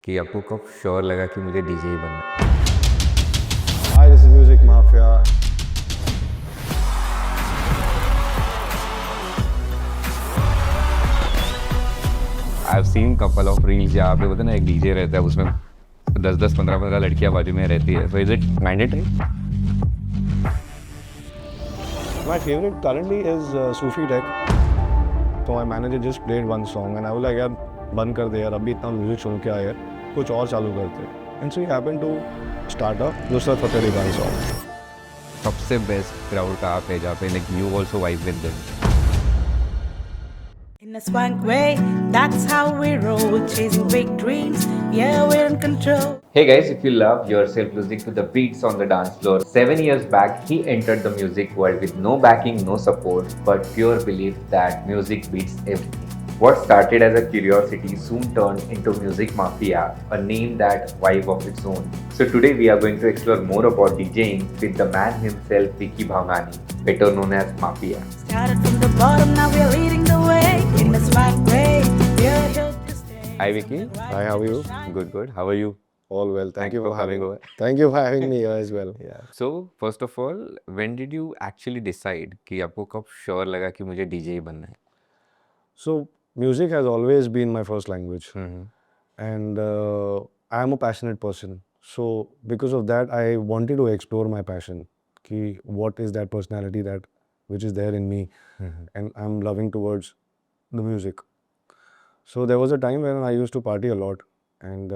कि आपको कब श्योर लगा कि मुझे डीजे ही बनना है? Hi, this is Music Mafia. I have scene couple of reels जहाँ पे बोलते हैं ना, एक डीजे रहता है, उसमें 10-10, 15-15 लड़कियां बाजू में रहती है. So is it mandatory? My favorite currently is Sufi Tech. So my manager just played one song and I was like, यार बंद कर दे यार, अभी इतना म्यूजिक सुन के आया यार, कुछ और चालू करते. And so he happened to start a Nusrat Fateh Ali Khan song. सबसे बेस्ट क्राउड कहाँ पे जहाँ पे like you also vibe with them? In a swank way, that's how we roll, chasing big dreams. Yeah, we're in control. Hey guys, if you love yourself losing to the beats on the dance floor, 7 years back he entered the music world with no backing, no support, but pure belief that music beats everything. What started as a curiosity soon turned into Music Mafia, a name that vibe of its own. So today we are going to explore more about DJing with the man himself, Vicky Bhamani, better known as Mafia. Started from the bottom, now we're leading the way. In a swank way, we're here to stay. Hi Vicky. Hi, how are you? Good, good. How are you? All well. Thank you for having over. me. Thank you for having me here as well. Yeah. So first of all, when did you actually decide कि आपको कब sure लगा कि मुझे DJ ही बनना है? So music has always been my first language. Mm-hmm. And I am a passionate person. So because of that, I wanted to explore my passion. Ki what is that personality that which is there in me, and I'm loving towards the music. So there was a time when I used to party a lot, and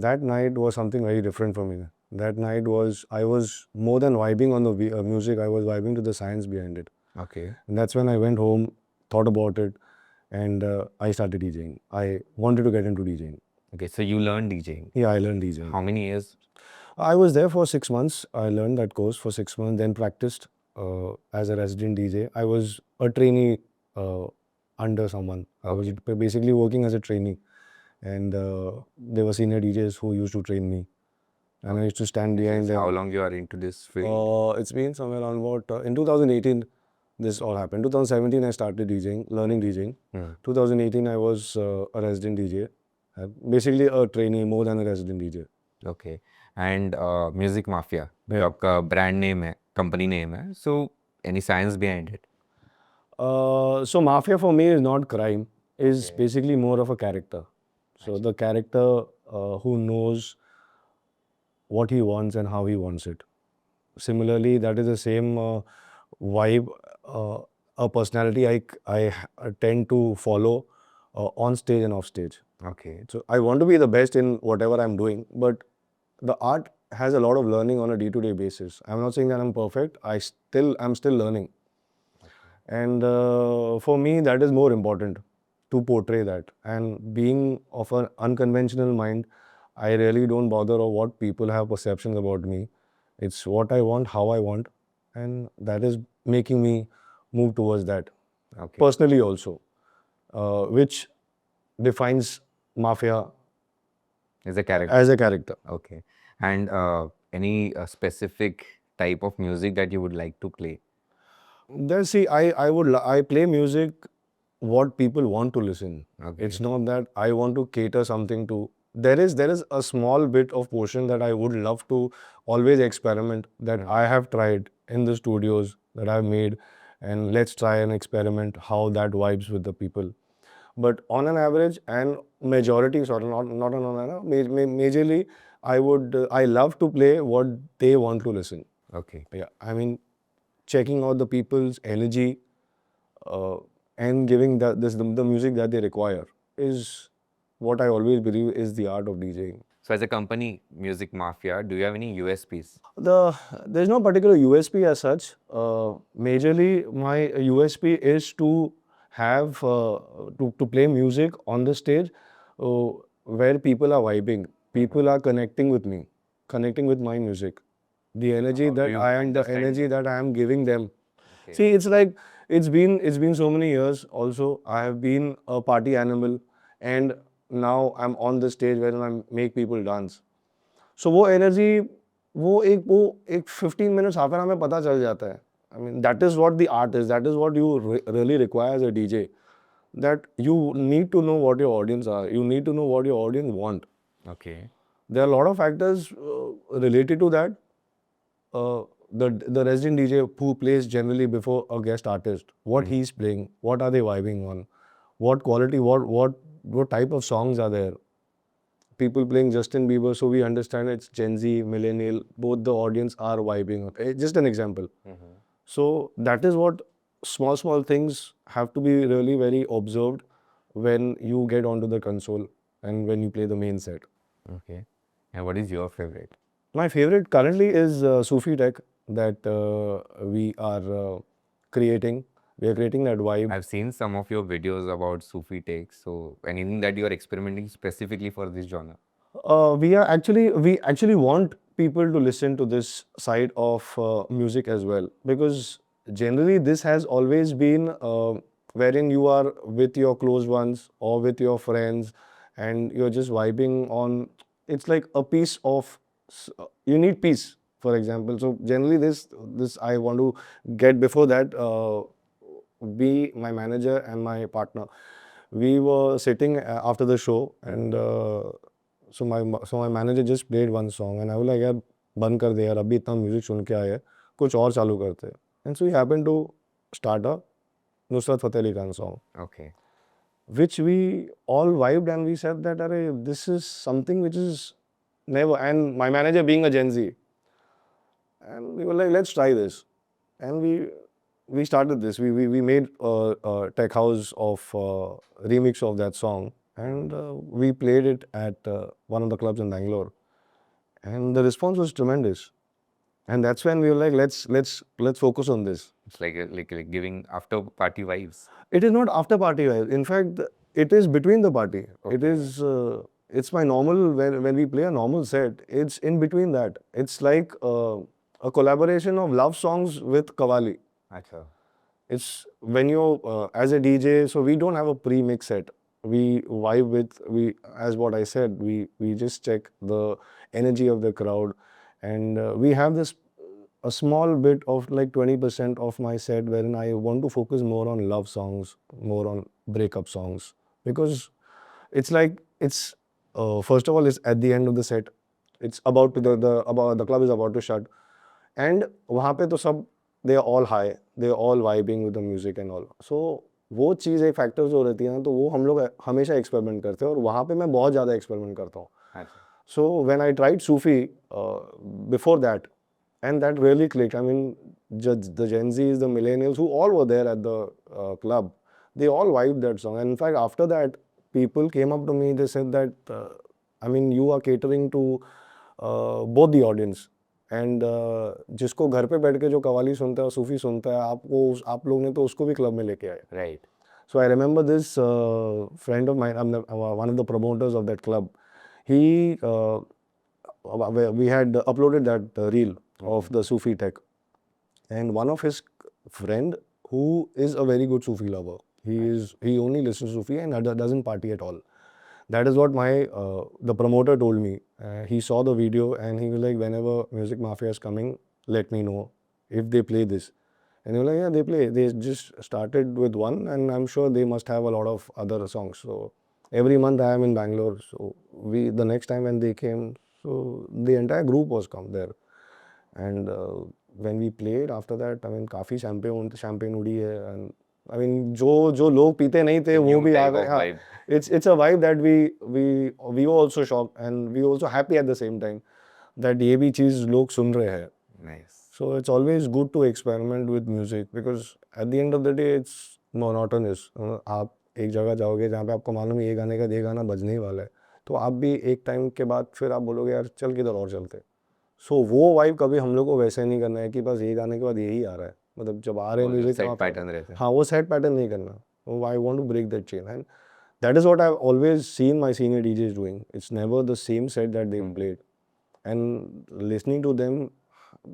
that night was something very different for me. That night was I was more than vibing on the music. I was vibing to the science behind it. Okay. And that's when I went home, thought about it, and I started DJing. I wanted to get into DJing. Okay, so you learned DJing. Yeah, I learned DJing. How many years? I was there for 6 months. I learned that course for 6 months, then practiced as a resident DJ. I was a trainee under someone. I was basically working as a trainee, and there were senior DJs who used to train me, and I used to stand behind them. How long you are into this field? It's been somewhere around in 2018. This all happened. 2017, I started DJing, learning DJing. 2018, I was a resident DJ, basically a trainee more than a resident DJ. Okay. And Music Mafia, जो आपका brand name है, company name है, so any science behind it? So mafia for me is not crime. Is basically more of a character. So the character who knows what he wants and how he wants it. Similarly, that is the same vibe, a personality I tend to follow on stage and off stage. Okay. So I want to be the best in whatever I'm doing, but the art has a lot of learning on a day-to-day basis. I'm not saying that I'm perfect. I'm still learning. And for me, that is more important to portray that. And being of an unconventional mind, I really don't bother of what people have perceptions about me. It's what I want, how I want, and that is making me move towards that. Okay. Personally also, which defines Mafia Is a character. as a character. Okay. And any specific type of music that you would like to play? See, I play music what people want to listen. Okay. It's not that I want to cater something to. There is a small bit of portion that I would love to always experiment, that I have tried in the studios that I've made, and let's try and experiment how that vibes with the people. But on an average and majority, sorry, not on an majorly, I love to play what they want to listen. Okay. Yeah, I mean, checking out the people's energy and giving the music that they require is what I always believe is the art of DJing. So as a company, Music Mafia, do you have any USPs? There's no particular USP as such. Majorly, my USP is to have to play music on the stage where people are vibing, people are connecting with me, connecting with my music. The energy that I am giving them. Okay. See, it's like it's been so many years. Also, I have been a party animal, and now I'm on the stage where I make people dance. So वो energy वो एक 15 minutes half an hour में पता चल जाता है. I mean, that is what the art is. That is what you really require as a DJ. That you need to know what your audience are. You need to know what your audience want. Okay. There are a lot of factors related to that. The resident DJ who plays generally before a guest artist, what he's playing, what are they vibing on, what quality, what type of songs are there. People playing Justin Bieber, so we understand it's Gen Z, millennial, both the audience are vibing on. Just an example. So that is what small things have to be really very observed when you get onto the console and when you play the main set. Okay. And what is your favorite? My favorite currently is Sufi Tech that we are creating. We are creating that vibe. I've seen some of your videos about Sufi takes. So anything that you are experimenting specifically for this genre? We actually want people to listen to this side of music as well, because generally this has always been wherein you are with your close ones or with your friends and you're just vibing on. It's like a piece of you need peace, for example. So generally this I want to get. Before that, we, my manager and my partner, we were sitting after the show, and so my manager just played one song and I was like, यार बंद कर दे यार, अभी इतना music सुन के आए हैं, कुछ और चालू करते हैं. And so he happened to start a Nusrat Fateh Ali Khan song, Okay. which we all vibed and we said that, Arey, this is something which is never. And my manager being a Gen Z, and we were like, let's try this. And we started this. We made a tech house of remix of that song, and we played it at one of the clubs in Bangalore, and the response was tremendous. And that's when we were like, let's focus on this. It's like giving after party vibes. It is not after party vibes. In fact, it is between the party. It Okay. is. It's my normal when we play a normal set. It's in between that. It's like a collaboration of love songs with Qawwali. Acha. It's when you're as a DJ, so we don't have a pre-mix set. We vibe with, as what I said, we just check the energy of the crowd, and we have this a small bit of like 20% of my set wherein I want to focus more on love songs, more on breakup songs, because it's like it's first of all it's at the end of the set. It's about to the club is about to shut, and वहाँ पे तो सब they are all high, they are all vibing with the music and all. So वो चीज़ एक factor जो रहती है ना, तो वो हम लोग हमेशा एक्सपेरिमेंट करते हैं और वहाँ पे मैं बहुत ज़्यादा एक्सपेरिमेंट करता हूँ. Acha. So when I tried Sufi before that, and that really clicked. I mean, the Gen Zs, the millennials, who all were there at the club, they all vibed that song. And in fact, after that, people came up to me. They said that, I mean, you are catering to both the audience. And जिसको घर पे बैठ के जो कवाली सुनता है, सूफी सुनता है, आप लोग ने तो उसको भी क्लब में लेके आए. Right. So I remember this friend of mine, one of the promoters of that club. We had uploaded that reel of the Sufi tech, and one of his friend who is a very good Sufi lover. He only listens to Sufi and doesn't party at all. That is what the promoter told me. He saw the video and he was like, whenever Music Mafia is coming, let me know if they play this. And he was like, yeah, they play. They just started with one, and I'm sure they must have a lot of other songs. So every month I am in Bangalore. So the next time when they came, so the entire group was come there. And when we played after that, I mean, काफी champagne उड़ी है. And I mean, जो लोग पीते नहीं थे वो भी आ type गए. of हाँ. vibe. It's a vibe that we were also shocked and we were also happy at the same time that ये भी चीज़ लोग सुन रहे हैं. Nice. So it's always good to experiment with music, because at the end of the day it's monotonous. आप एक जगह जाओगे जहाँ पे आपको मालूम है ये गाना बजने ही वाला है, तो आप भी एक टाइम के बाद फिर आप बोलोगे यार चल किधर और चलते. सो वो वाइब कभी हम लोग को वैसे नहीं करना है कि बस ये गाने के बाद यही आ रहा है, मतलब जब आ रहे हैं म्यूजिक Set pattern रहता है. हाँ वो सेट पैटर्न नहीं करना. I want to break that chain, and that is what I've always seen my senior DJs doing. It's never the same set that they've played. And listening to them,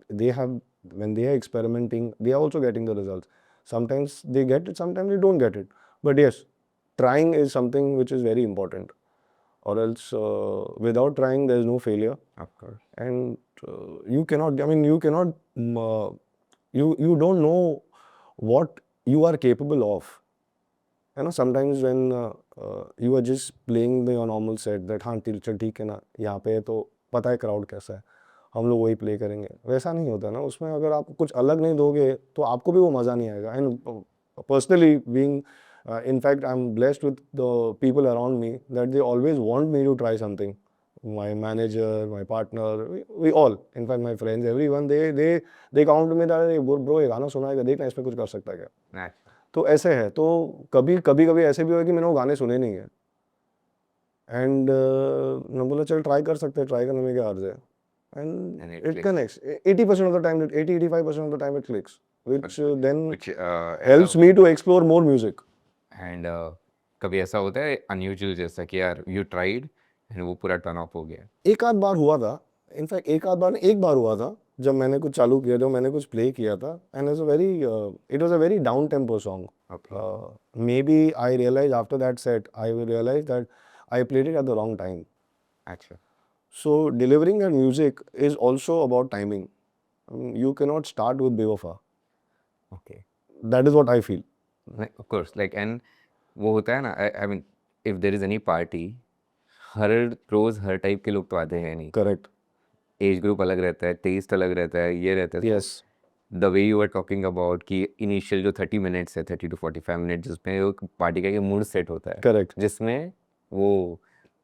when they are experimenting, they are also getting the results. Sometimes they get it, sometimes they don't get it. But yes, trying is something which is very important. Or else, without trying, there is no failure. Of course. And you cannot, you don't know what you are capable of You know, sometimes when you are just playing your normal set that हाँ चल ठीक है ना, यहाँ पे तो पता है crowd कैसा है, हम लोग वही play करेंगे, वैसा नहीं होता ना उसमें। अगर आप कुछ अलग नहीं दोगे तो आपको भी वो मज़ा नहीं आएगा। And personally being in fact I'm blessed with the people around me that they always want me to try something. My manager, my partner, we all, in fact my friends, everyone, they count to me that bro ये गाना सुना है, देखना इसमें कुछ कर सकता है क्या। अच्छा। तो ऐसे है, तो कभी कभी कभी ऐसे भी हुआ कि मैंने वो गाने सुने नहीं है एंड मैं बोला चल ट्राई कर सकते हैं, ट्राई करने में क्या अर्ज है। And and it it clicks. Connects 80% of the time, 80-85% of the time it clicks, which then Which helps me to explore more music. And कभी ऐसा होता है अनयूजुअल जैसा कि यार यू ट्राइड एंड वो पूरा टर्न ऑफ हो गया? एक आध बार हुआ था, इनफैक्ट एक बार हुआ था जब मैंने कुछ चालू किया, जब मैंने कुछ प्ले किया था and it was a very down tempo song. Maybe I realise after that set, I realise that I played it at the wrong time. अच्छा। So delivering that music is also about timing. You cannot start with Bewafa. Okay. That is what I feel. Of course like and वो होता है ना, I mean if there is any party, हर रोज हर type के लोग तो आते हैं नहीं, Correct. एज ग्रुप अलग रहता है, टेस्ट अलग रहता है, ये रहता है। Yes. The way you are talking about कि इनिशियल जो 30 मिनट्स है, 30 to 45 मिनट, जिसमें वो पार्टी का एक मूड सेट होता है, Correct. जिसमें वो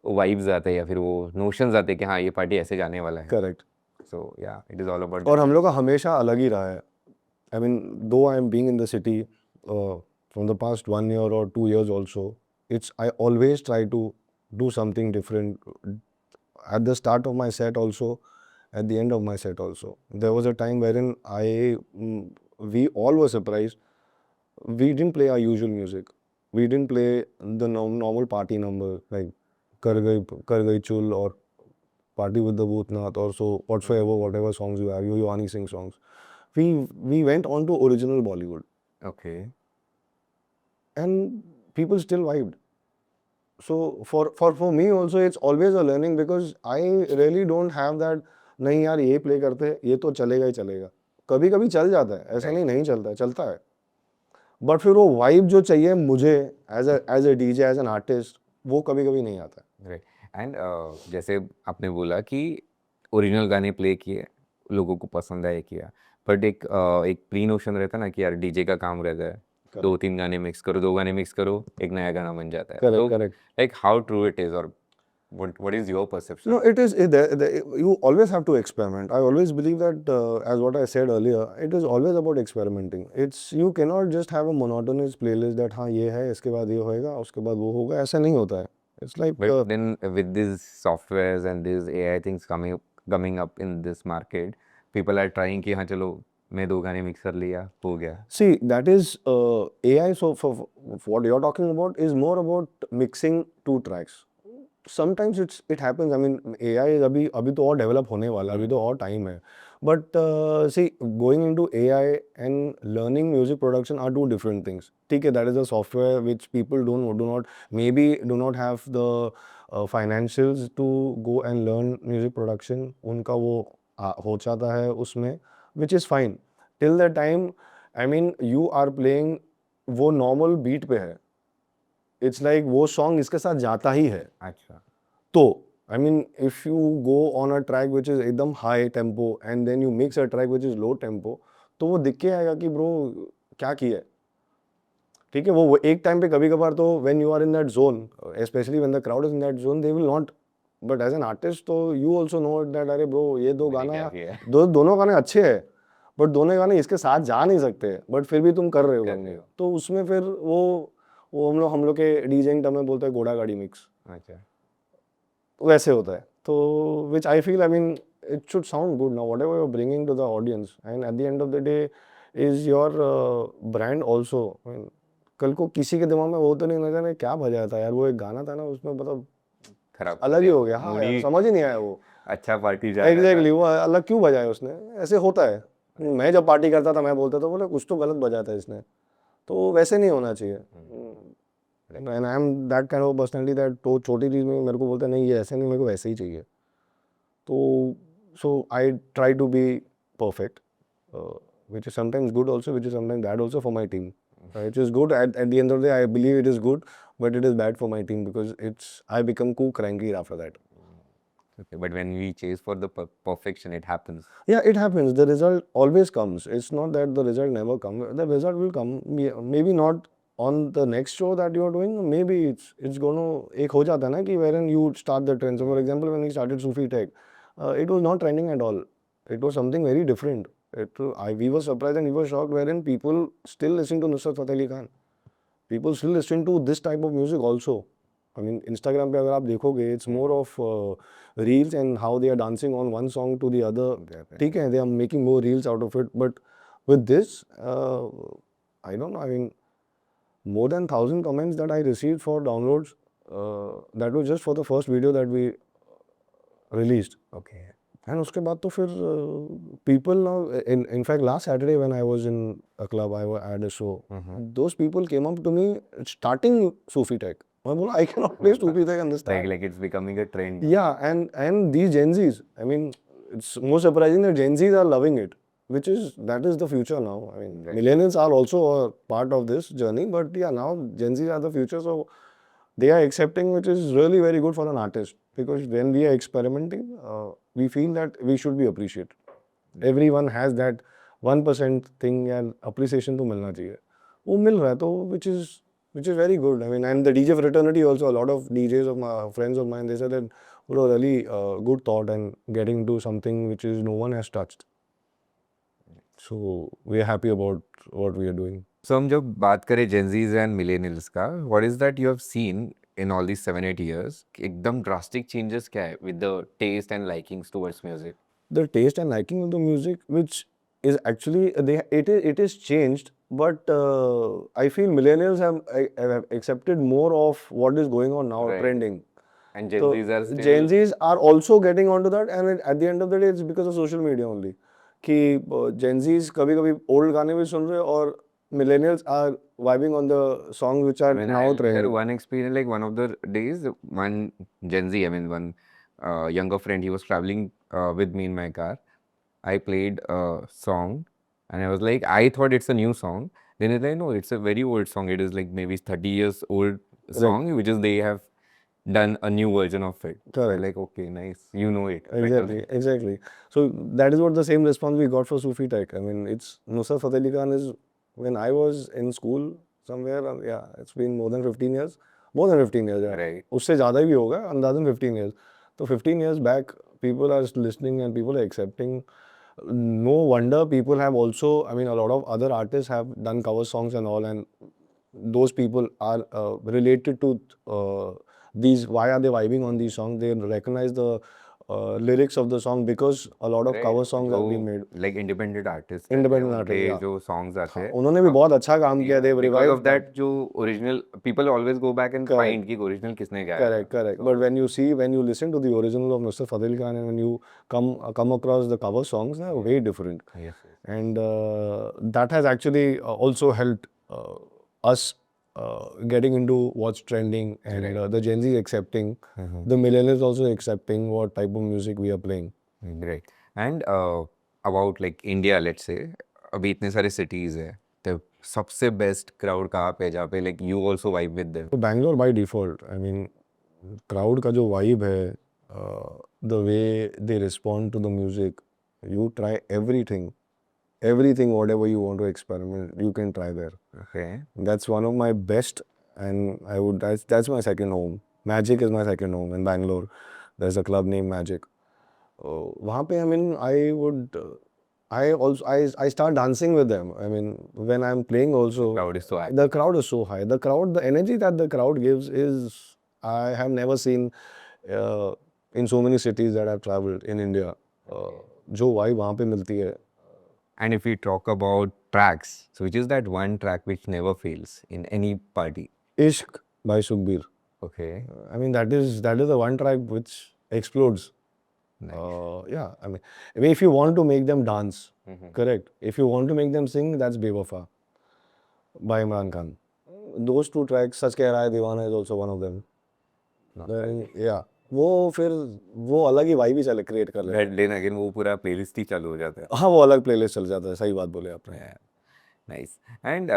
वाइब्स आते हैं या फिर वो नोशंस आते हैं कि हाँ ये पार्टी ऐसे जाने वाला है। Correct. सो या इट इज़ ऑल अबाउट। और हम लोग का हमेशा अलग ही रहा है। I mean, though I am being in the city from the past 1 year or 2 years also, I always try to do something different. At the start of my set also, at the end of my set also. There was a time wherein we all were surprised. We didn't play our usual music. We didn't play the normal party number like Kar Gai Chul or Party with the Bhootnath or so whatsoever, whatever songs you have, you Ani Singh songs. We went on to original Bollywood okay. and people still vibed. So for me also it's always a learning because I really don't have that नहीं यार ये play करते हैं, ये तो चलेगा ही चलेगा। कभी कभी चल जाता है, ऐसा Right. नहीं चलता है, चलता है। बट फिर वो वाइब जो चाहिए मुझे as a DJ, as an artist, वो कभी कभी नहीं आता है। राइट। एंड जैसे आपने बोला कि ओरिजिनल गाने प्ले किए, लोगों को पसंद आए, किया, बट एक प्री नोशन रहता है ना कि यार डीजे का काम रहता है, दो तीन गाने मिक्स करो, दो गाने मिक्स करो, एक नया गाना बन जाता है। करेक्ट तो correct. Like how true it is, और what is your perception? No, it is. You always have to experiment. I always believe that, as what I said earlier, it is always about experimenting. You cannot just have a monotonous playlist that हाँ ये है, इसके बाद ये होएगा, उसके बाद वो होगा, ऐसा नहीं होता है। It's like But then with these softwares and these AI things coming up in this market, people are trying कि हाँ चलो मैं दो गाने मिक्स कर लिया, हो गया। see, that is AI. So for what you're talking about is more about mixing two tracks. Sometimes it happens. I mean, AI is अभी तो और develop होने वाला है, अभी तो और time है। But see, going into AI and learning music production are two different things. ठीक है, that is a software which people do not have the financials to go and learn music production. उनका वो हो जाता है उसमें, which is fine. Till the time, I mean, you are playing वो normal beat पे है, it's like वो song इसके साथ जाता ही है। अच्छा। तो I mean, if you go on a track which is एकदम high tempo and then you mix a track which is low tempo, तो वो दिख के आएगा कि bro क्या किया है। ठीक है, वो एक टाइम पे कभी कभार तो when you are in that zone, especially when the crowd is in that zone, they will not. But as an artist, तो you also know that अरे bro ये दो मैंने क्या गाना, किया है? दोनों गाने अच्छे हैं, बट दोनों गाने इसके साथ जा नहीं सकते, बट फिर भी तुम कर रहे हो कर करने रहे हो। तो उसमें फिर वो हम लोग के डीजेइंग टर्म में बोलते हैं घोड़ा गाड़ी मिक्स, अच्छा। वैसे होता है। तो which I feel, I mean, it should sound good now whatever you are bringing to the audience, and at the end of the day is your brand also. कल को किसी के दिमाग में वो तो नहीं लगा क्या बजाया था यार, वो एक गाना था ना उसमें, मतलब खराब अलग ही हो गया। हाँ मूड यार, ही समझ ही नहीं आया वो। अच्छा पार्टी जा रहा था। एग्जैक्टली, वो अलग क्यों बजाया उसने, ऐसे होता है। मैं जब पार्टी करता था मैं बोलता था बोले कुछ तो गलत बजाया था इसने, तो वैसे नहीं होना चाहिए। And I am that kind of personality that तो छोटी चीज़ में मेरे को बोलता नहीं ये ऐसे नहीं, मेरे को वैसे ही चाहिए। तो so I try to be perfect, which is sometimes good also, which is sometimes bad also for my team. It is good. At the end of the day, I believe it is good, but it is bad for my team because I become too cranky after that. Okay, but when we chase for the perfection, it happens. Yeah, it happens. The result always comes. It's not that the result never comes. The result will come. Maybe not on the next show that you are doing. Maybe it's going to एक हो जाता है ना कि wherein you start the trend. So for example, when we started Sufi Tech, it was not trending at all. It was something very different. We were surprised and we were shocked wherein people still listen to Nusrat Fateh Ali Khan. People still listen to this type of music also. I mean, Instagram पे अगर आप देखोगे, it's more of reels and how they are dancing on one song to the other. ठीक है, they are making more reels out of it. But with this, I don't know. I mean, more than 1,000 comments that I received for downloads. That was just for the first video that we released. Okay. And उसके बाद तो फिर people now, in fact last Saturday when I was in a club, I had a show. Those people came up to me starting Sufi Tech. मैं बोला I cannot play Sufi Tech and this time. Like it's becoming a trend. Yeah, and these Gen Zs, I mean, it's more surprising that Gen Zs are loving it, that is the future now. I mean, millennials are also a part of this journey, but yeah, now Gen Zs are the future, so they are accepting, which is really very good for an artist because when we are experimenting, we feel that we should be appreciated. Everyone has that 1% thing and appreciation to मिलना चाहिए. वो मिल रहा है तो which is very good. I mean, and the DJ fraternity also, a lot of DJs of my friends of mine, they said that it was really good thought and getting into something which is no one has touched. So we are happy about what we are doing. So हम जब बात करें Gen Zs and millennials का, what is that you have seen in all these 7-8 years? एकदम drastic changes क्या है with the taste and likings towards music? The taste and liking of the music, which is actually it is changed, but I feel millennials have accepted more of what is going on now, Right. trending. And Gen So Zs are still... Gen Zs are also getting onto that, and at the end of the day, it's because of social media only. कि Gen Zs कभी-कभी old गाने भी सुन रहे हैं और millennials are vibing on the songs which are When now I'll share trending. one experience, like one of the days, one Gen Z, I mean one younger friend, he was traveling with me in my car. I played a song and I was like, I thought it's a new song. Then it's like, no, it's a very old song. It is like maybe 30 years old song, which is they have done a new version of it. Correct. Like, okay, nice. You know it. Exactly. So that is what the same response we got for Sufi Tech. I mean, it's Nusrat Fateh Ali Khan is, when I was in school somewhere, yeah, it's been more than 15 years. More than 15 years, yeah. Right. उससे ज़्यादा भी होगा, अंदाज़न 15 years. So 15 years back, people are listening and people are accepting. No wonder people have also, I mean, a lot of other artists have done cover songs and all, and those people are related to these. Why are they vibing on these songs? They recognize the lyrics of the song because a lot of cover songs have been made. Like independent artists. Independent artists, yeah. जो songs आते हैं. उन्होंने भी बहुत अच्छा काम किया. They've Because revived of that, जो original, people always go back and find कि original किसने गाया. Correct. But when you listen to the original of Nusrat Fateh Ali Khan and when you come across the cover songs, they're way different. Yes. And that has actually also helped us getting into what's trending, and the Gen Z accepting, the millennials also accepting what type of music we are playing. Great. And about like India, let's say, अभी इतने सारे cities है, तो सबसे best crowd कहाँ पे है जहाँ पे like you also vibe with them? So Bangalore by default, I mean, crowd का जो vibe है, the way they respond to the music, you try everything, whatever you want to experiment, you can try there. Okay. That's one of my best, and that's my second home. Magic is my second home in Bangalore. There's a club named Magic. वहाँ पे, I mean, I start dancing with them. I mean, when I'm playing also, Crowd is so high. the crowd is so high. The energy that the crowd gives is, I have never seen in so many cities that I've traveled in India. जो vibe वहाँ पे मिलती है. And if we talk about tracks, so which is that one track which never fails in any party? Ishq by Sukhbir. Okay. I mean, that is the one track which explodes. Nice. Yeah, I mean, if you want to make them dance, correct. If you want to make them sing, that's Bewafa by Imran Khan. Those two tracks, Sach Keh Raha Hai Deewana is also one of them. Then, yeah, वो अलग ही vibe ही create कर लेते हैं. Then again, वो पूरा playlist ही चालू हो जाता है. हाँ, वो अलग प्लेलिस्ट चल जाता है. सही बात बोले आपने. Nice. And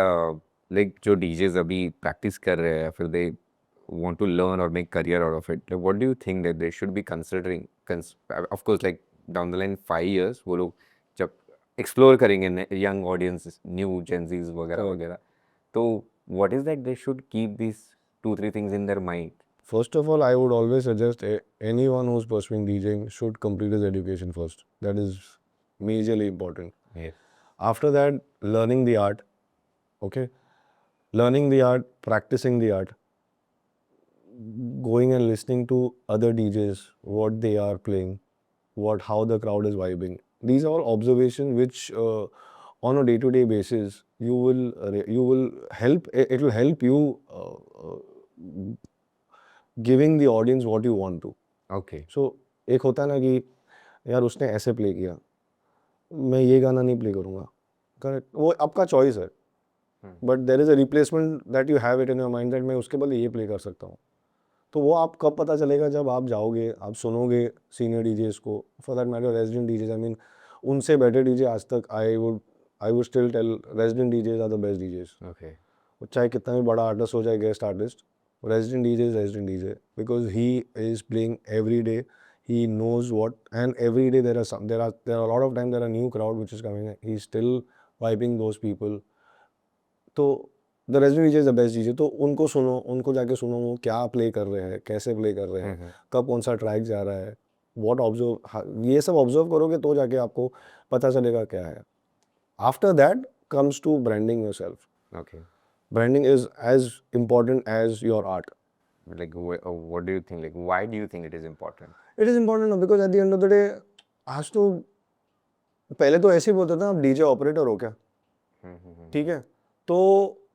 like जो DJs अभी practice कर रहे हैं, फिर they want to learn or make career out of it, like what do you think that they should be considering? Of course, like down the line 5 years, वो लोग जब explore करेंगे young audiences, new Gen Zs वगैरह वगैरह, तो what is that they should keep these 2-3 things in their mind? First of all, I would always suggest anyone who's pursuing DJing should complete his education first. That is majorly important. Yes. After that, learning the art, okay? Learning the art, practicing the art, going and listening to other DJs, what they are playing, how the crowd is vibing. These are all observations which, on a day-to-day basis, you will help. It will help you giving the audience what you want to. Okay. So एक होता है ना कि यार उसने ऐसे play किया, मैं ये गाना नहीं प्ले करूँगा, करेक्ट, वो आपका चॉइस है, but there is a replacement that you have it in your mind that मैं उसके बदले ये प्ले कर सकता हूँ. तो वो आप कब पता चलेगा? जब आप जाओगे, आप सुनोगे सीनियर डीजेस को, for that matter resident DJs. I mean उनसे बेटर डीजे आज तक I would still tell resident DJs are the best DJs. Okay. चाहे कितना भी बड़ा आर्टिस्ट हो, जाए guest artist, resident DJ is resident DJ because he is playing every day. He knows what, and every day there are a lot of times there are new crowd which is coming. He's still vibing those people. तो the resident DJ is the best DJ. तो उनको सुनो, उनको जाके सुनो वो क्या play कर रहे हैं, कैसे प्ले कर रहे हैं, कब कौन सा ट्रैक जा रहा है, what observe, ये सब ऑब्जर्व करोगे तो जाके आपको पता चलेगा क्या है. After that comes to branding yourself. Okay. Branding is as important as your art. Like what do you think? Like why do you think it is important? It is important because at the end of the day, आज तो पहले तो ऐसे ही बोलते थे आप DJ operator हो क्या, ठीक है, तो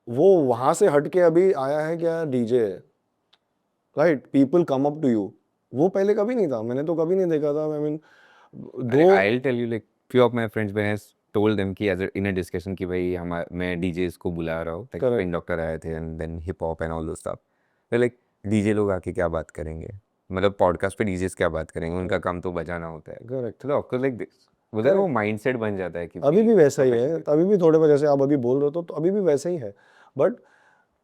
वो वहाँ से हट के अभी आया है क्या डीजे है, right, people come up to you. वो पहले कभी नहीं था, मैंने तो कभी नहीं देखा था. I mean I'll tell you, like few of my friends when I told them कि in a discussion कि भाई मैं DJs को बुला रहा हूँ, like Spin Doctor आए थे and then hip hop and all those stuff. They're like DJ लोग आके क्या बात करेंगे, मतलब पॉडकास्ट पे DJs क्या बात करेंगे, उनका काम तो बजाना होता है. करेक्ट. तो ऑफ कोर्स लाइक उधर वो माइंडसेट बन जाता है कि अभी भी वैसा ही है, अभी भी थोड़े बहुत जैसे आप अभी बोल रहे हो तो अभी भी वैसा ही है. बट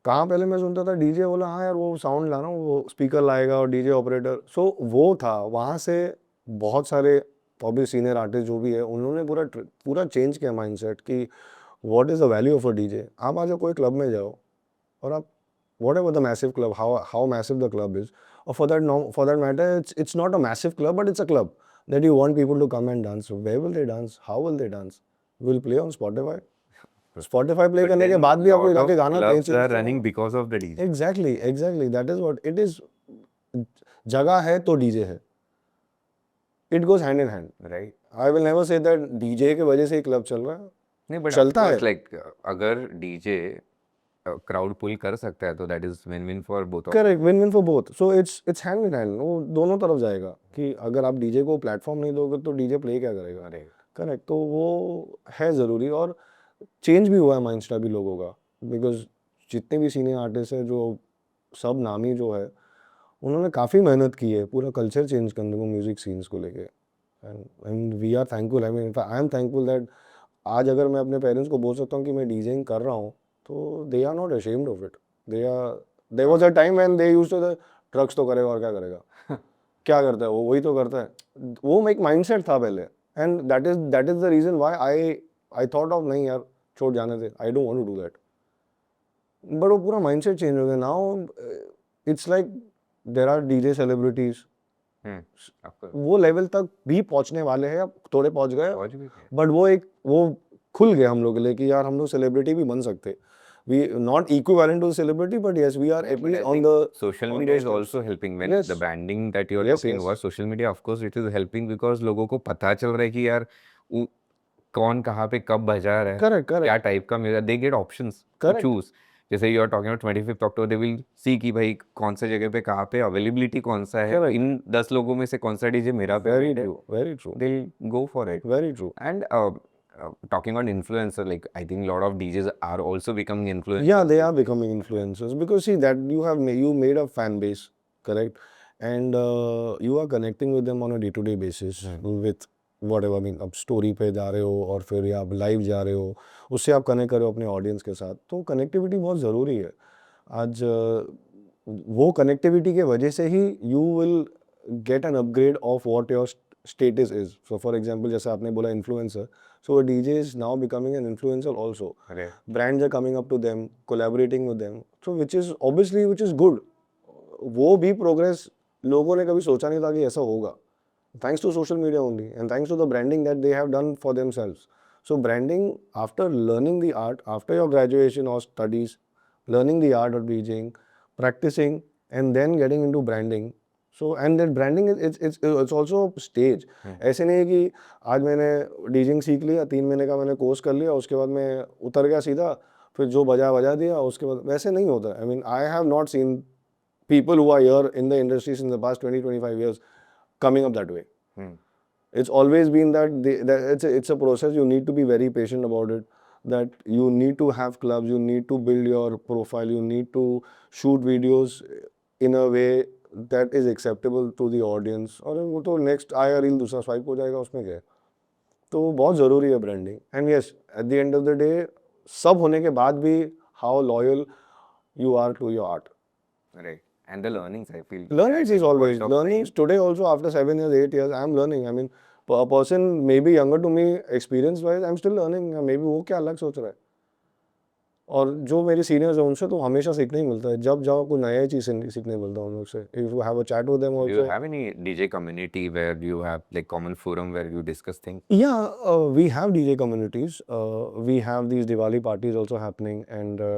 कहाँ पहले मैं सुनता था डीजे बोला हाँ यार वो साउंड लाना, वो स्पीकर लाएगा और डीजे ऑपरेटर. सो वो था, वहाँ से बहुत सारे ऑब्वियस सीनियर आर्टिस्ट जो भी है उन्होंने पूरा चेंज किया माइंडसेट कि what is the value of a DJ. आप आज कोई क्लब में जाओ और आप whatever the massive club, how massive the club is, और for that matter it's not a massive club but it's a club that you want people to come and dance. Where will they dance? How will they dance? Will play on Spotify. Spotify play करने के बाद भी आपको जाके गाना clubs are running because of the DJ. Exactly. That is what it is. जगह है तो डीजे है. It goes hand in hand. Right. I will never say that DJ के वजह से ही क्लब चल रहा है. नहीं but चलता है. like अगर DJ क्राउड पुल कर सकता है तो that is win win for both. Correct, win win for both. So it's hand in hand, वो दोनों तरफ जाएगा कि अगर आप डीजे को प्लेटफॉर्म नहीं दोगे तो डीजे प्ले क्या करेगा. करेक्ट. तो वो है ज़रूरी और चेंज भी हुआ है माइंडसेट अभी लोगों का, बिकॉज जितने भी सीनियर आर्टिस्ट हैं जो सब नामी जो है उन्होंने काफ़ी मेहनत की है पूरा कल्चर चेंज करने को म्यूज़िक सीन्स को लेके. And we are thankful. I mean I am thankful that आज अगर मैं अपने पेरेंट्स को बोल सकता हूँ कि मैं डीजेइंग कर रहा हूँ तो they are not ashamed of it. There was a time when they used to drugs तो करेगा और क्या करेगा क्या करता है वो, वही तो करता है. वो एक माइंडसेट था पहले, and that is the reason why I thought of नहीं यार छोड़ जाने दे, I don't want to do that. But वो पूरा माइंडसेट चेंज हो गया. Now it's like there are DJ celebrities, वो लेवल तक भी पहुंचने वाले हैं, अब थोड़े पहुंच गए, बट वो खुल गया हम लोग के लिए कि यार हम लोग सेलिब्रिटी भी बन सकते. We not equivalent to celebrity, but yes, we are at least on the social media is also helping when the branding that you are talking about. Social media, of course, it is helping because लोगों को पता चल रहा है कि यार कौन कहाँ पे कब बजा रहा है, correct क्या टाइप का music, they get options to choose. जैसे you are talking about 25th October, they will see कि भाई कौन सा जगह पे कहाँ पे अवेलेबिलिटी कौन सा है, इन 10 लोगों में से कौन सा डीजे मेरा very true. They'll go for it. Very true. And talking about influencer, like I think a lot of DJs are also becoming influencers. Yeah, they are becoming influencers because see that you made a fan base, correct, and you are connecting with them on a day-to-day basis with what ever mean आप story पे जा रहे हो और फिर या आप live जा रहे हो, उससे आप कनेक्ट कर रहे हो अपने ऑडियंस के साथ, तो कनेक्टिविटी बहुत ज़रूरी है आज। वो कनेक्टिविटी के वजह से ही you will get an upgrade of what your status is. So for example जैसे आपने बोला influencer, so DJ is now becoming an influencer also, अरे brands are coming up to them, collaborating with them, so which is obviously which is good। वो भी progress लोगों ने कभी सोचा नहीं था कि ऐसा होगा, thanks to social media only and thanks to the branding that they have done for themselves। So branding, after learning the art, after your graduation or studies, learning the art of DJing, practicing and then getting into branding, so and that branding it's also a stage। ऐसे नहीं है कि आज मैंने डीजिंग सीख लिया, 3 महीने का मैंने कोर्स कर लिया, उसके बाद मैं उतर गया सीधा, फिर जो बजा दिया, उसके बाद वैसे नहीं होता। आई mean I have not seen people who are here in the industry since the past 20-25 years coming up that way। It's always been that it's a process, you need to be very patient about it, that you need to have clubs, you need to build your profile, you need to shoot videos in a way that is acceptable to the audience, और वो तो next आया reel दूसरा swipe हो जाएगा, उसमें क्या है। तो बहुत ज़रूरी है branding. And yes, eight the end of the day सब होने के बाद भी how loyal you are to your art। right, and the learnings I feel Learnings that is at always point of learnings. time- Today also after 7 years, 8 years, I am learning। I mean, a person may be younger to me experience wise, I am still learning। Maybe वो क्या अलग सोच रहा है, और जो मेरे seniors हैं उनसे तो हमेशा सीखने ही मिलता है, जब जाओ कोई नया चीज़ सीखने मिलता है उन लोग से। If you have a chat with them Do you also. have any DJ community where you have like common forum where you discuss things? Yeah, we have DJ communities. We have these Diwali parties also happening, and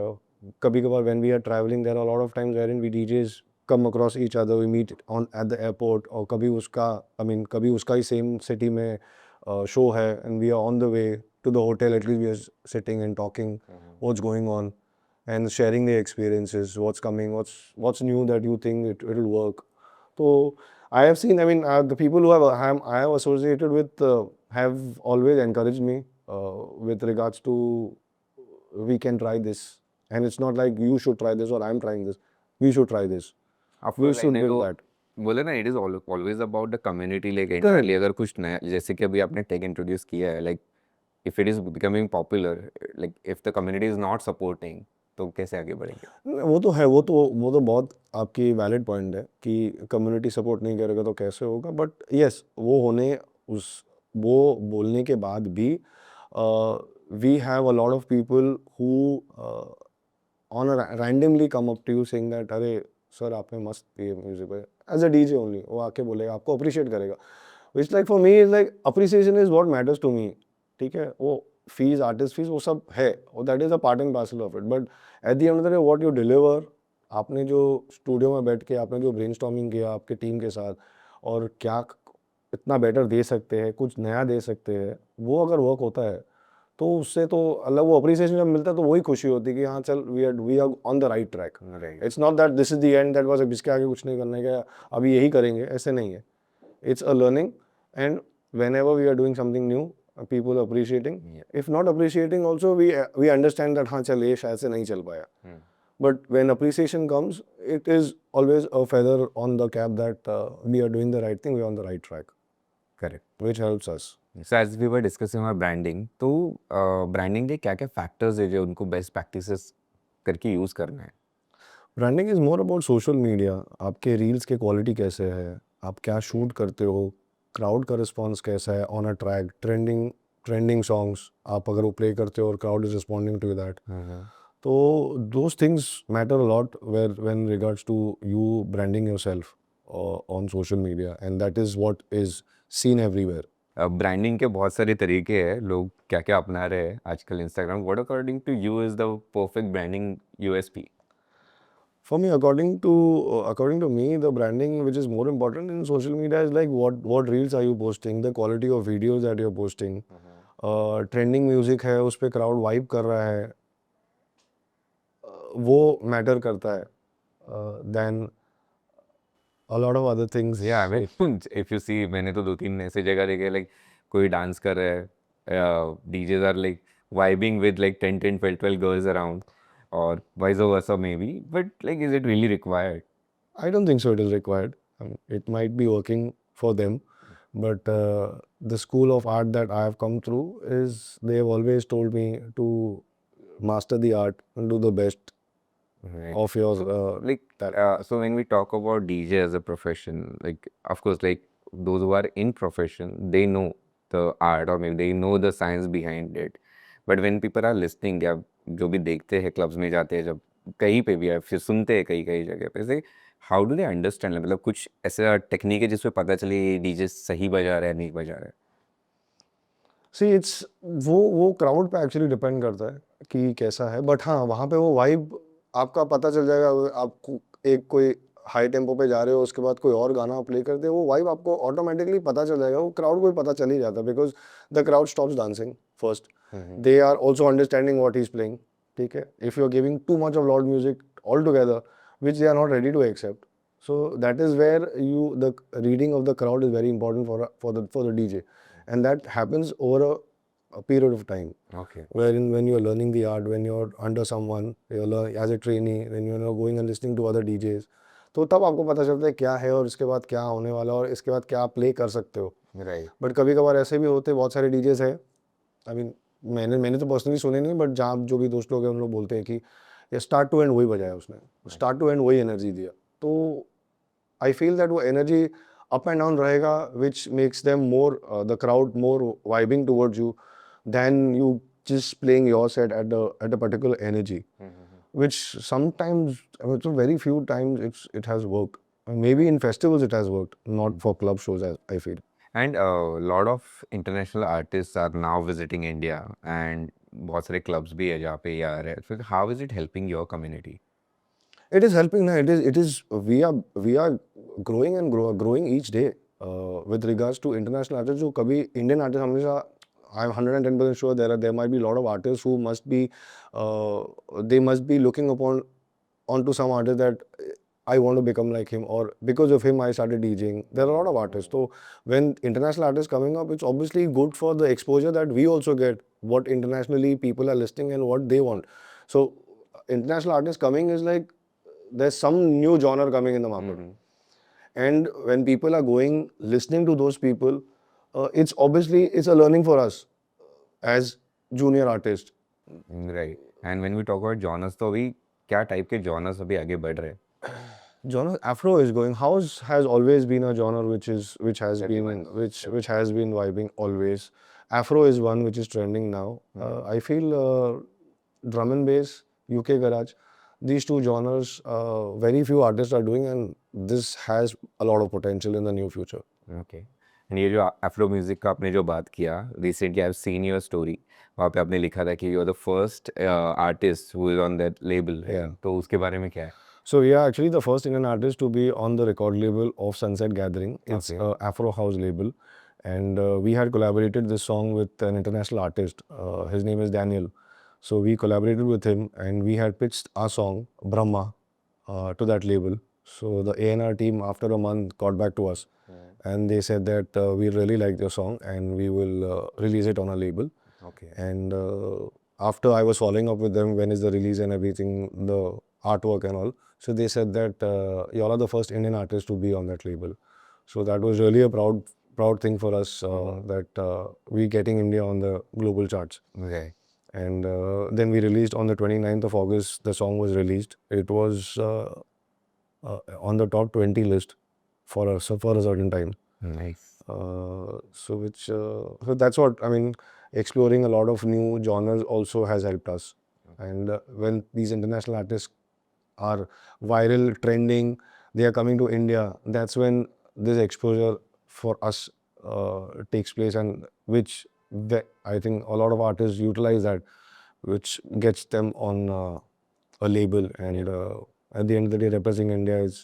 kabhi-kabhar when we are traveling, there are a lot of times wherein we DJs come across each other. We meet on at the airport, और कभी उसका ही same city में show है, and we are on the way to the hotel. At least we are sitting and talking what's going on and sharing the experiences, what's coming, what's new that you think it'll work. So I have seen, I mean, the people who I have associated with have always encouraged me with regards to we can try this, and it's not like you should try this or I'm trying this. We should try this. Of We course, should like, build वो that। बोले ना, it is always about the community, like Correct। entirely। अगर कुछ नया, जैसे कि अभी आपने टेक इंट्रोड्यूस किया है, like if it is becoming popular, like if the community is not supporting, तो कैसे आगे बढ़ेंगे? वो तो है, वो तो बहुत आपकी वैलिड पॉइंट है कि कम्युनिटी सपोर्ट नहीं करेगा तो कैसे होगा। बट यस, वो बोलने के बाद भी we have a lot of people who on randomly come up to you saying that अरे सर आपने मस्त ये म्यूजिक है, एज अ डीजे ओनली वो आके बोलेगा, आपको अप्रिशिएट करेगा। Which like for me is like appreciation is what matters to me. ठीक है, वो फीस, आर्टिस्ट फीस, वो सब है, और that is a part and parcel of it. But at the end of the day what you deliver, आपने जो studio में बैठ के आपने जो ब्रेनस्टॉर्मिंग किया आपके टीम के साथ, और क्या इतना बेटर दे सकते हैं, कुछ नया दे सकते हैं, वो अगर वर्क होता है तो उससे तो अलग वो अप्रिसिएशन जब मिलता है तो वही खुशी होती है कि हाँ चल we are on the right track. Right. It's not that this is the end, that was इसके आगे कुछ नहीं करने का, अभी यही करेंगे, ऐसे नहीं है। It's a learning, and whenever we are doing something new, people appreciating। If not appreciating also, we understand that हाँ चल ये शायद से नहीं चल पाया। But when appreciation comes, it is always a feather on the cap that we are doing the right thing, we are on the right track, Correct. which helps us। So as we were discussing about branding, तो branding के क्या क्या factors है जो उनको best practices करके use करना है? Branding is more about social media. आपके रील्स के क्वालिटी कैसे है, आप क्या शूट करते हो, क्राउड का रिस्पॉन्स कैसा है on a track, trending songs आप अगर वो प्ले करते हो और crowd is responding to that, तो those things matter a lot when regards to you branding yourself on social media, and that is what is seen everywhere. Branding के बहुत सारे तरीके हैं, लोग क्या क्या अपना रहे हैं आजकल Instagram. What according to you is the perfect branding USP? For me, according to me, the branding which is more important in social media is like what reels are you posting, the quality of videos that you're posting, trending music है उस पे crowd vibe कर रहा है, वो matter करता है, than a lot of other things। Yeah, I mean, if you see, मैंने तो 2-3 ऐसे जगह देखे, like कोई डांस कर रहा है, DJs are like vibing with like 10, 12 girls around, or vice versa maybe, but like is it really required? I don't think so it is required। It might be working for them, But the school of art that I have come through is they've always told me to master the art and do the best Right. of your Like, that. so when we talk about DJ as a profession, like, of course, like those who are in profession, they know the art or maybe they know the science behind it. But when people are listening या जो भी देखते हैं clubs में जाते हैं जब कहीं पे भी है फिर सुनते हैं कहीं कहीं जगह पे से हाउ डू दे अंडरस्टैंड मतलब कुछ ऐसा टेक्निक है जिसमें पता चले ये डीजे सही बजा रहा है नहीं बजा रहा है सी इट्स वो क्राउड पे एक्चुअली डिपेंड करता है कि कैसा है, बट हाँ वहाँ पे वो वाइब आपका पता चल जाएगा। आपको एक कोई हाई टेम्पो पे जा रहे हो, उसके बाद कोई और गाना प्ले करते हो, वो वाइब आपको ऑटोमेटिकली पता चल जाएगा। वो क्राउड को भी पता चल ही जाता है, because the crowd stops dancing first, they are also understanding what he is playing. ठीक है, if you are giving too much of loud music all together which they are not ready to accept, so that is where the reading of the crowd is very important for the DJ, and that happens over a period of time. Okay Wherein when you are learning the art, when you're under someone, you're as a trainee, when you're going and listening to other DJs, तो तब आपको पता चलता है क्या है और इसके बाद क्या होने वाला है और इसके बाद क्या आप प्ले कर सकते हो। राइट बट कभी कभार ऐसे भी होते हैं, बहुत सारे डीजेस है, आई मीन मैंने तो पर्सनली सुने नहीं, बट जहाँ जो भी दोस्त लोग हैं उन लोग बोलते हैं कि ये स्टार्ट टू एंड वही बजाया उसने, स्टार्ट टू एंड वही एनर्जी दिया। तो I feel that वो energy up and down रहेगा, which makes them more the crowd more vibing towards you than you just playing your set at a particular energy, which sometimes, I mean, so very few times it has worked. Maybe in festivals it has worked, not for club shows, as I feel. And lot of international artist are now visiting India and बहुत सारे clubs भी है जहाँ पे ये आ रहे हैं फिर how is it helping your community It is helping now. It is we are growing and growing each day with regards to international artists. जो कभी Indian artists हमेशा, I'm 110% sure there might be a lot of artists who they must be looking onto some artist that I want to become like him, or because of him I started DJing. There are a lot of artists. So when international artists coming up, it's obviously good for the exposure that we also get, what internationally people are listening and what they want. So international artists coming is like there's some new genre coming in the market, and when people are going listening to those people, it's a learning for us as junior artists. Right and when we talk about genres तो अभी क्या type के genres अभी आगे बढ़ रहे हैं Genre Afro is going. House has always been a genre which has been vibing always. Afro is one which is trending now. I feel drum and bass, UK garage, these two genres, very few artists are doing, and this has a lot of potential in the near future. Okay and ये जो Afro music का आपने जो बात किया recently I have seen your story वहाँ पे आपने लिखा था कि you are the first artist who is on that label Yeah. तो उसके बारे में क्या है So we are actually the first Indian artist to be on the record label of Sunset Gathering. It's Okay. a Afro house label, and we had collaborated this song with an international artist. His name is Daniel. So we collaborated with him, and we had pitched our song Brahma to that label. So the A&R team, after a month, got back to us, and they said that we really like your song, and we will release it on a label. Okay And after I was following up with them, when is the release and everything, the artwork and all. So they said that y'all are the first Indian artist to be on that label. So that was really a proud thing for us, that we getting India on the global charts. Right And then we released on the 29th of August. The song was released. It was on the top 20 list for a certain time. Nice So that's what I mean. Exploring a lot of new genres also has helped us. And when these international artists are viral, trending, they are coming to India. That's when this exposure for us takes place, and which I think a lot of artists utilize that, which gets them on a label. And at the end of the day, representing India is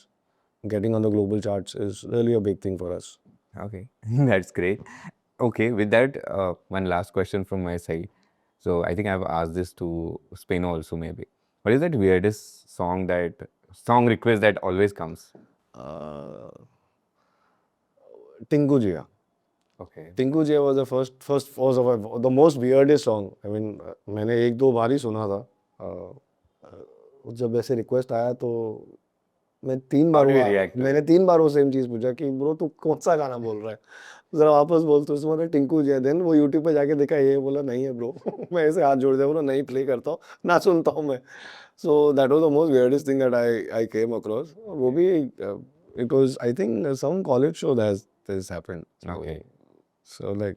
getting on the global charts is really a big thing for us. Okay, that's great. Okay, with that, one last question from my side. So I think I've asked this to Spain also maybe. What is that weirdest song request that always comes? Tinku Jia. Okay. Tinku Jia was the first of the most weirdest song. I mean, मैंने एक दो बार ही सुना था. जब ऐसे request आया तो मैं 3 बार do you हुआ react to मैंने 3 बार वो सेम चीज़ पूछा कि ब्रो तू कौन सा गाना बोल रहा है? ज़रा वापस बोल तो उसने बोला टिंकू जी है। देन वो यूट्यूब पे जाके देखा ये बोला नहीं है ब्रो मैं ऐसे हाथ जोड़ दिया बोला नहीं प्ले करता हूँ, ना सुनता हूँ मैं। So that was the most weirdest thing that I came across. वो भी it was I think some college show that this happened. Okay. So like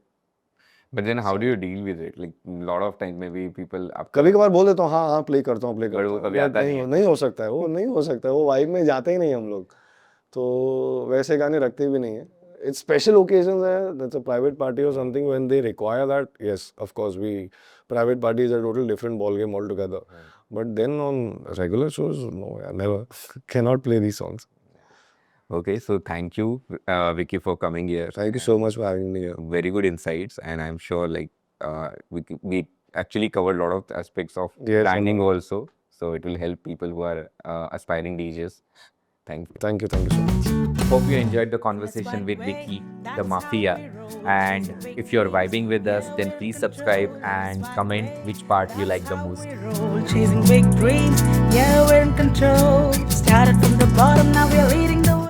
But then how do you deal with it? Like lot of time maybe people आपका कभी-कभार बोल देता हूँ हाँ, हाँ play करता हूँ, प्ले But करता वो हूँ। कभी बट आता नहीं है। नहीं हो सकता है, वो नहीं हो सकता है, वो वाइब में जाते ही नहीं हम लोग। तो वैसे गाने रखते भी नहीं है। इट्स स्पेशल ओकेजन्स है, दैट्स अ प्राइवेट पार्टी और something when they require that, yes of course we private party is a total different ball game all together. But then on regular shows no यार, never can not play these songs. Okay, so thank you, Vicky, for coming here. Thank you so much for having me here. Very good insights, and I'm sure like we actually covered a lot of aspects of Yes, branding also, so it will help people who are aspiring DJs. Thank you. Thank you so much. Hope you enjoyed the conversation with Vicky, the Mafia. And if you're vibing with us, then please subscribe and comment which part you like the most. We roll, chasing big dreams. Yeah, we're in control. Started from the bottom, now we're leading